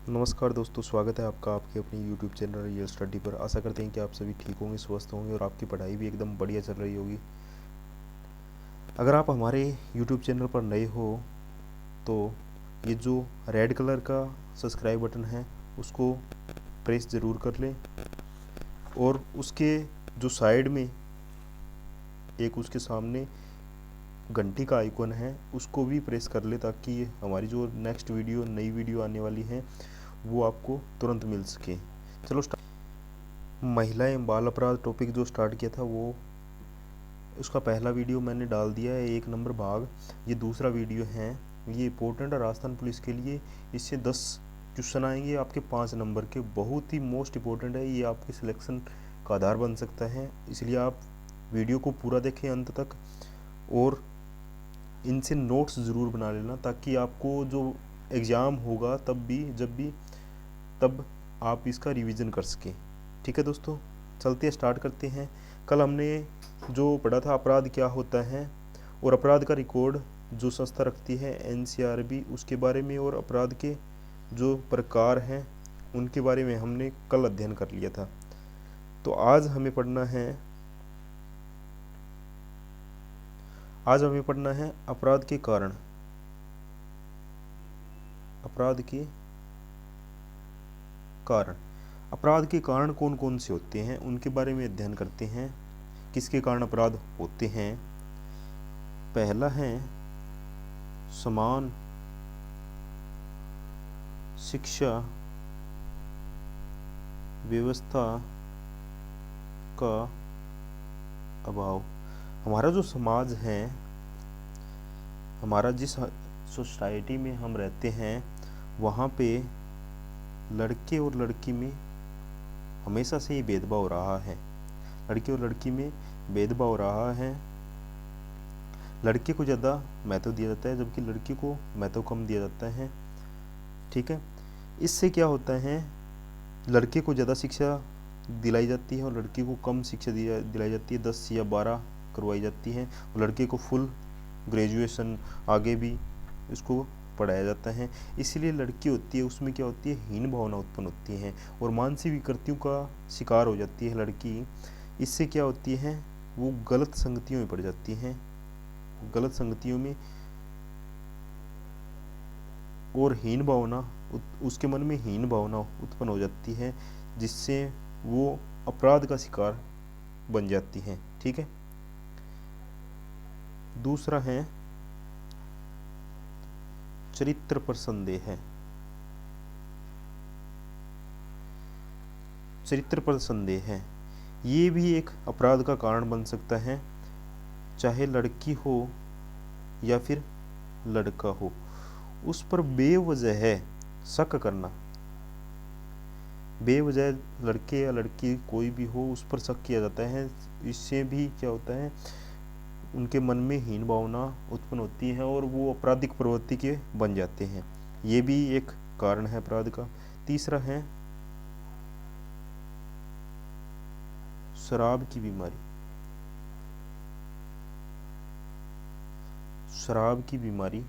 नमस्कार दोस्तों, स्वागत है आपका आपके अपनी यूट्यूब चैनल रियल स्टडी पर। आशा करते हैं कि आप सभी ठीक होंगे, स्वस्थ होंगे और आपकी पढ़ाई भी एकदम बढ़िया चल रही होगी। अगर आप हमारे यूट्यूब चैनल पर नए हो तो ये जो रेड कलर का सब्सक्राइब बटन है उसको प्रेस ज़रूर कर लें और उसके जो साइड में एक उसके सामने घंटी का आइकॉन है उसको भी प्रेस कर ले, ताकि हमारी जो नेक्स्ट वीडियो नई वीडियो आने वाली है वो आपको तुरंत मिल सके। चलो महिलाएं बाल अपराध टॉपिक जो स्टार्ट किया था वो उसका पहला वीडियो मैंने डाल दिया है, 1 नंबर भाग। ये दूसरा वीडियो है, ये इंपॉर्टेंट है राजस्थान पुलिस के लिए। इससे 10 क्वेश्चन आएंगे आपके 5 नंबर के, बहुत ही मोस्ट इम्पोर्टेंट है। ये आपके सिलेक्शन का आधार बन सकता है, इसलिए आप वीडियो को पूरा देखें अंत तक और इनसे नोट्स ज़रूर बना लेना, ताकि आपको जो एग्ज़ाम होगा तब आप इसका रिवीजन कर सकें। ठीक है दोस्तों, चलते हैं, स्टार्ट करते हैं। कल हमने जो पढ़ा था अपराध क्या होता है और अपराध का रिकॉर्ड जो संस्था रखती है NCRB, उसके बारे में और अपराध के जो प्रकार हैं उनके बारे में हमने कल अध्ययन कर लिया था। तो आज हमें पढ़ना है अपराध के कारण। अपराध के कारण कौन कौन से होते हैं उनके बारे में अध्ययन करते हैं। किसके कारण अपराध होते हैं? पहला है समान शिक्षा व्यवस्था का अभाव। हमारा जो समाज है, हमारा जिस सोसाइटी में हम रहते हैं वहाँ पे लड़के और लड़की में हमेशा से ही भेदभाव रहा है। लड़के और लड़की में भेदभाव रहा है। लड़के को ज़्यादा महत्व दिया जाता है जबकि लड़की को महत्व कम दिया जाता है। ठीक है, इससे क्या होता है, लड़के को ज़्यादा शिक्षा दिलाई जाती है और लड़की को कम शिक्षा दिलाई जाती है, 10 या 12 करवाई जाती है। और लड़के को फुल ग्रेजुएशन आगे भी इसको पढ़ाया जाता है। इसलिए लड़की होती है उसमें क्या होती है, हीन भावना उत्पन्न होती है और मानसिक विकृतियों का शिकार हो जाती है लड़की। इससे क्या होती है, वो गलत संगतियों में पड़ जाती हैं, गलत संगतियों में, और हीन भावना उसके मन में हीन भावना उत्पन्न हो जाती है, जिससे वो अपराध का शिकार बन जाती है। ठीक है, दूसरा है चरित्र पर संदेह है। चरित्र पर संदेह है, ये भी एक अपराध का कारण बन सकता है, चाहे लड़की हो या फिर लड़का हो। उस पर बेवजह शक करना, बेवजह लड़के या लड़की कोई भी हो उस पर शक किया जाता है। इससे भी क्या होता है, उनके मन में हीन भावना उत्पन्न होती है और वो आपराधिक प्रवृत्ति के बन जाते हैं। ये भी एक कारण है अपराध का। तीसरा है शराब की बीमारी। शराब की बीमारी,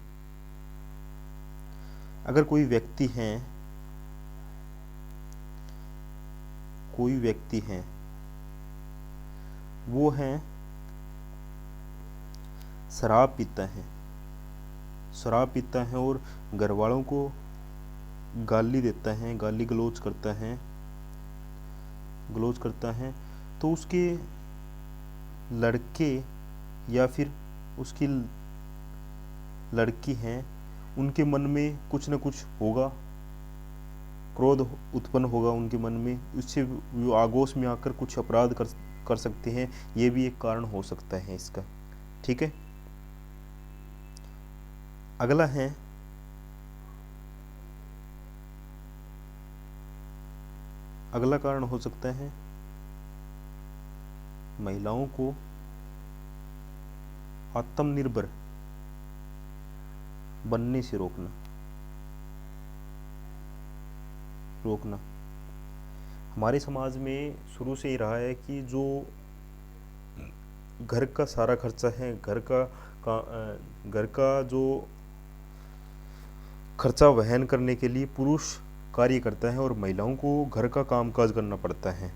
अगर कोई व्यक्ति है वो है शराब पीता है और घर वालों को गाली देता है, गाली गलौज करता है, तो उसके लड़के या फिर उसकी लड़की हैं उनके मन में कुछ न कुछ होगा, क्रोध उत्पन्न होगा उनके मन में, उससे वो आगोश में आकर कुछ अपराध कर सकते हैं। ये भी एक कारण हो सकता है इसका। ठीक है, अगला कारण हो सकता है महिलाओं को आत्मनिर्भर बनने से रोकना। हमारे समाज में शुरू से ही रहा है कि जो घर का सारा खर्चा है, घर का जो खर्चा वहन करने के लिए पुरुष कार्य करता है और महिलाओं को घर का कामकाज करना पड़ता है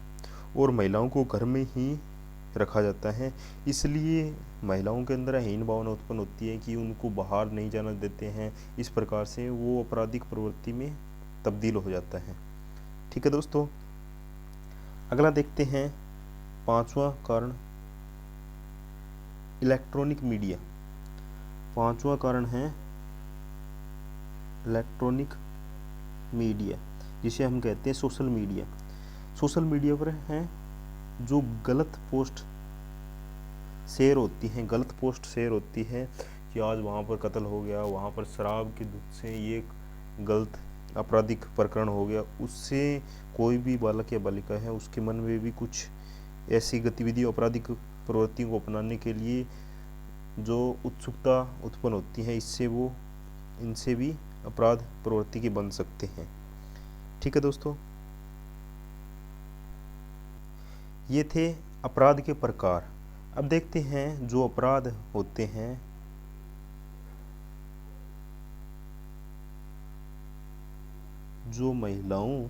और महिलाओं को घर में ही रखा जाता है। इसलिए महिलाओं के अंदर हीन भावना उत्पन्न होती है कि उनको बाहर नहीं जाना देते हैं। इस प्रकार से वो आपराधिक प्रवृत्ति में तब्दील हो जाता है। ठीक है दोस्तों, अगला देखते हैं 5वां कारण, इलेक्ट्रॉनिक मीडिया। 5वां कारण है इलेक्ट्रॉनिक मीडिया, जिसे हम कहते हैं सोशल मीडिया। सोशल मीडिया पर हैं जो गलत पोस्ट शेयर होती हैं, गलत पोस्ट शेयर होती है कि आज वहाँ पर कत्ल हो गया, वहाँ पर शराब की दूध से ये गलत आपराधिक प्रकरण हो गया। उससे कोई भी बालक या बालिका है उसके मन में भी कुछ ऐसी गतिविधि आपराधिक प्रवृत्तियों को अपनाने के लिए जो उत्सुकता उत्पन्न होती है, इससे वो इनसे भी अपराध प्रवृत्ति के बन सकते हैं। ठीक है दोस्तों, ये थे अपराध के प्रकार। अब देखते हैं जो अपराध होते हैं जो महिलाओं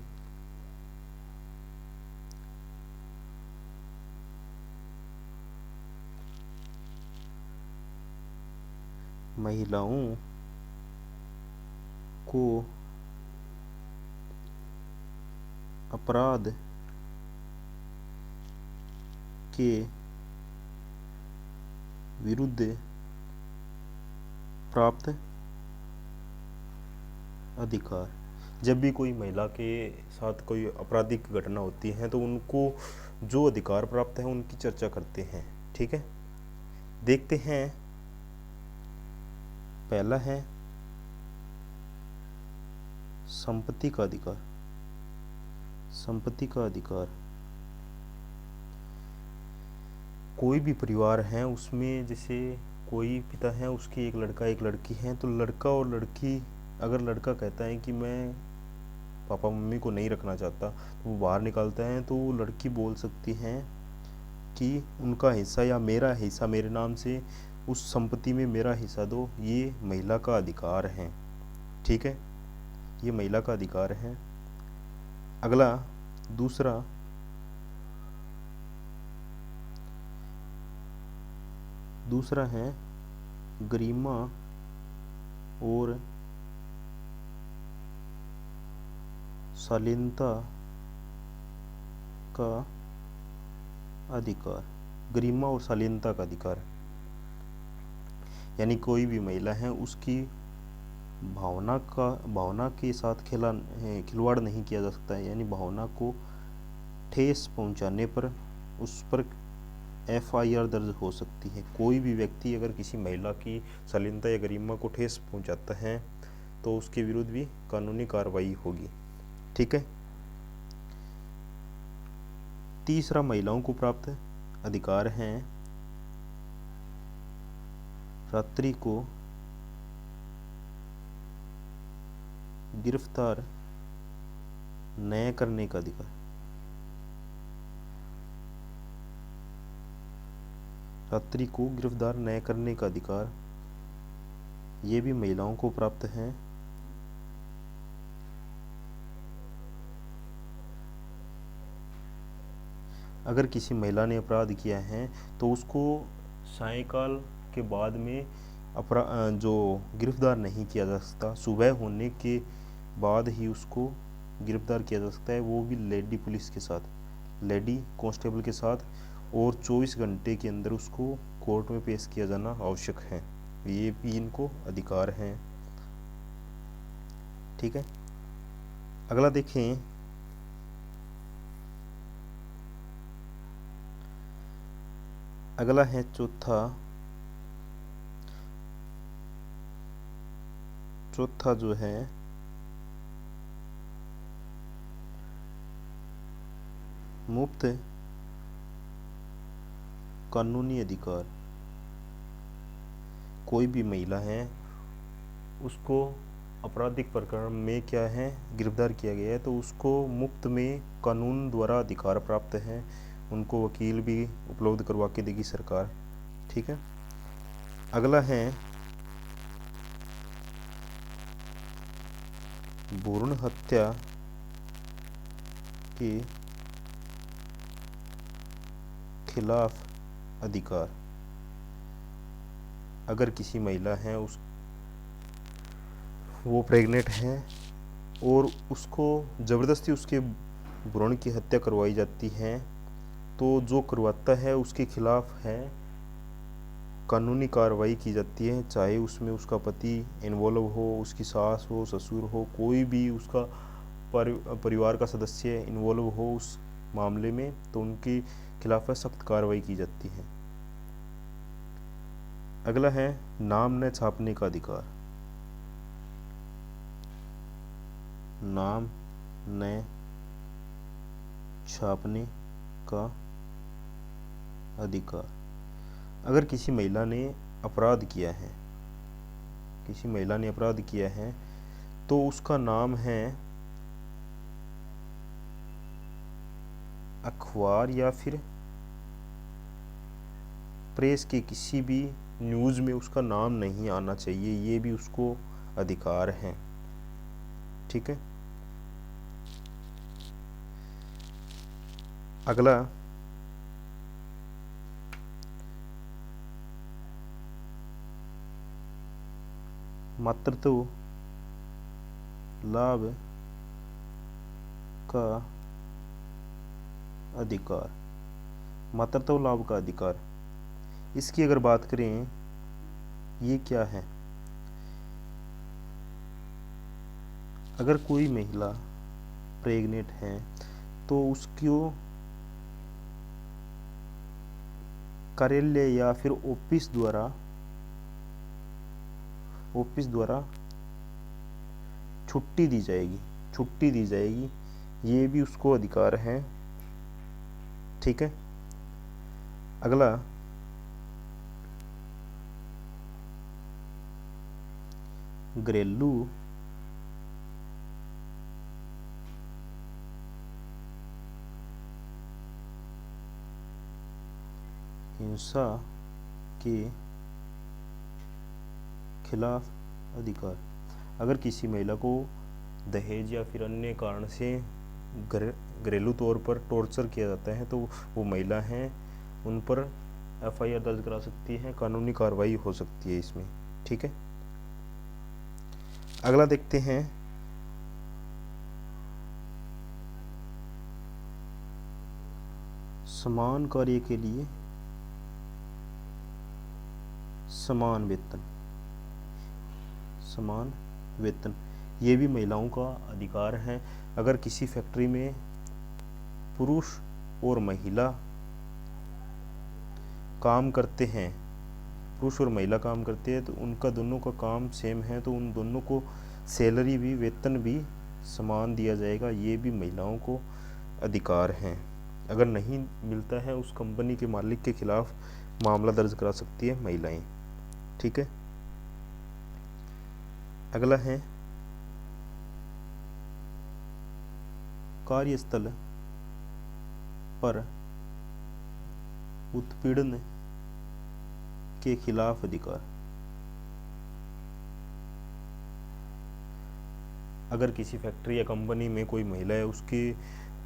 को अपराध के विरुद्ध प्राप्त अधिकार। जब भी कोई महिला के साथ कोई आपराधिक घटना होती है तो उनको जो अधिकार प्राप्त है उनकी चर्चा करते हैं। ठीक है, देखते हैं। पहला है संपत्ति का अधिकार। संपत्ति का अधिकार, कोई भी परिवार है उसमें जैसे कोई पिता है, उसकी एक लड़का एक लड़की है, तो लड़का और लड़की, अगर लड़का कहता है कि मैं पापा मम्मी को नहीं रखना चाहता तो वो बाहर निकालता है, तो वो लड़की बोल सकती है कि उनका हिस्सा या मेरा हिस्सा, मेरे नाम से उस संपत्ति में मेरा हिस्सा दो। ये महिला का अधिकार है। ठीक है, ये महिला का अधिकार है। अगला दूसरा है गरिमा और शालीनता का अधिकार। गरिमा और शालीनता का अधिकार यानी कोई भी महिला है उसकी भावना के साथ खिलवाड़ नहीं किया जा सकता है, यानी भावना को ठेस पहुंचाने पर उस पर FIR दर्ज हो सकती है। कोई भी व्यक्ति अगर किसी महिला की शालीनता या गरिमा को ठेस पहुंचाता है तो उसके विरुद्ध भी कानूनी कार्रवाई होगी। ठीक है, तीसरा महिलाओं को प्राप्त अधिकार है रात्रि को गिरफ्तार न करने का अधिकार। रात्रि को गिरफ्तार न करने का अधिकार ये भी महिलाओं को प्राप्त है। अगर किसी महिला ने अपराध किया है तो उसको सायंकाल के बाद में जो गिरफ्तार नहीं किया जा सकता, सुबह होने के बाद ही उसको गिरफ्तार किया जा सकता है, वो भी लेडी पुलिस के साथ, लेडी कांस्टेबल के साथ, और 24 घंटे के अंदर उसको कोर्ट में पेश किया जाना आवश्यक है। ये भी इनको अधिकार हैं। ठीक है, अगला देखें। अगला है चौथा जो है मुफ्त कानूनी अधिकार। कोई भी महिला है उसको आपराधिक प्रकरण में क्या है गिरफ्तार किया गया है तो उसको मुफ्त में कानून द्वारा अधिकार प्राप्त है, उनको वकील भी उपलब्ध करवा के देगी सरकार। ठीक है, अगला है भ्रूण हत्या के खिलाफ अधिकार। अगर किसी महिला है वो प्रेग्नेंट है और उसको ज़बरदस्ती उसके भ्रूण की हत्या करवाई जाती है, तो जो करवाता है उसके खिलाफ है कानूनी कार्रवाई की जाती है, चाहे उसमें उसका पति इन्वॉल्व हो, उसकी सास हो, ससुर हो, कोई भी उसका परिवार का सदस्य इन्वॉल्व हो उस मामले में, तो उनके खिलाफ सख्त कार्रवाई की जाती है। अगला है नाम न छापने का अधिकार। नाम न छापने का अधिकार। अगर किसी महिला ने अपराध किया है, तो उसका नाम है अखबार या फिर प्रेस के किसी भी न्यूज़ में उसका नाम नहीं आना चाहिए, ये भी उसको अधिकार है। ठीक है। अगला मातृत्व लाभ का अधिकार। मातृत्व लाभ का अधिकार, इसकी अगर बात करें, ये क्या है? अगर कोई महिला प्रेग्नेंट है तो उसको कार्यालय या फिर ऑफिस द्वारा छुट्टी दी जाएगी, ये भी उसको अधिकार है। ठीक है। अगला घरेलू हिंसा के खिलाफ अधिकार। अगर किसी महिला को दहेज या फिर अन्य कारण से घरेलू तौर पर टॉर्चर किया जाता है, तो वो महिला हैं, उन पर FIR दर्ज करा सकती है, कानूनी कार्रवाई हो सकती है इसमें। ठीक है। अगला देखते हैं समान कार्य के लिए समान वेतन, ये भी महिलाओं का अधिकार है। अगर किसी फैक्ट्री में पुरुष और महिला काम करते हैं, तो उनका दोनों का काम सेम है, तो उन दोनों को सैलरी भी, वेतन भी समान दिया जाएगा, ये भी महिलाओं को अधिकार हैं। अगर नहीं मिलता है, उस कंपनी के मालिक के खिलाफ मामला दर्ज करा सकती है महिलाएं। ठीक है। अगला है कार्यस्थल पर उत्पीड़न के खिलाफ अधिकार। अगर किसी फैक्ट्री या कंपनी में कोई महिला है, उसके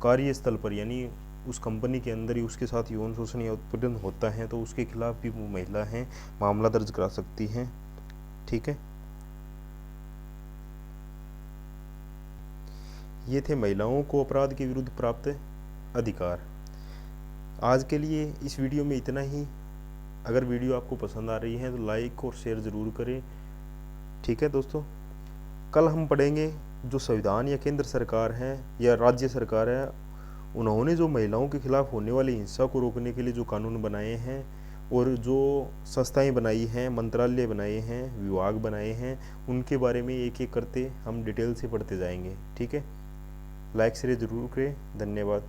कार्यस्थल पर यानी उस कंपनी के अंदर ही उसके साथ यौन शोषण या उत्पीड़न होता है, तो उसके खिलाफ भी वो महिला हैं, मामला दर्ज करा सकती हैं। ठीक है। ये थे महिलाओं को अपराध के विरुद्ध प्राप्त अधिकार। आज के लिए इस वीडियो में इतना ही। अगर वीडियो आपको पसंद आ रही है तो लाइक और शेयर ज़रूर करें। ठीक है दोस्तों, कल हम पढ़ेंगे जो संविधान या केंद्र सरकार है या राज्य सरकार है, उन्होंने जो महिलाओं के खिलाफ होने वाली हिंसा को रोकने के लिए जो कानून बनाए हैं और जो संस्थाएं बनाई हैं, मंत्रालय बनाए हैं, विभाग बनाए हैं, उनके बारे में एक एक करते हम डिटेल से पढ़ते जाएंगे। ठीक है। लाइक शेयर ज़रूर करें। धन्यवाद।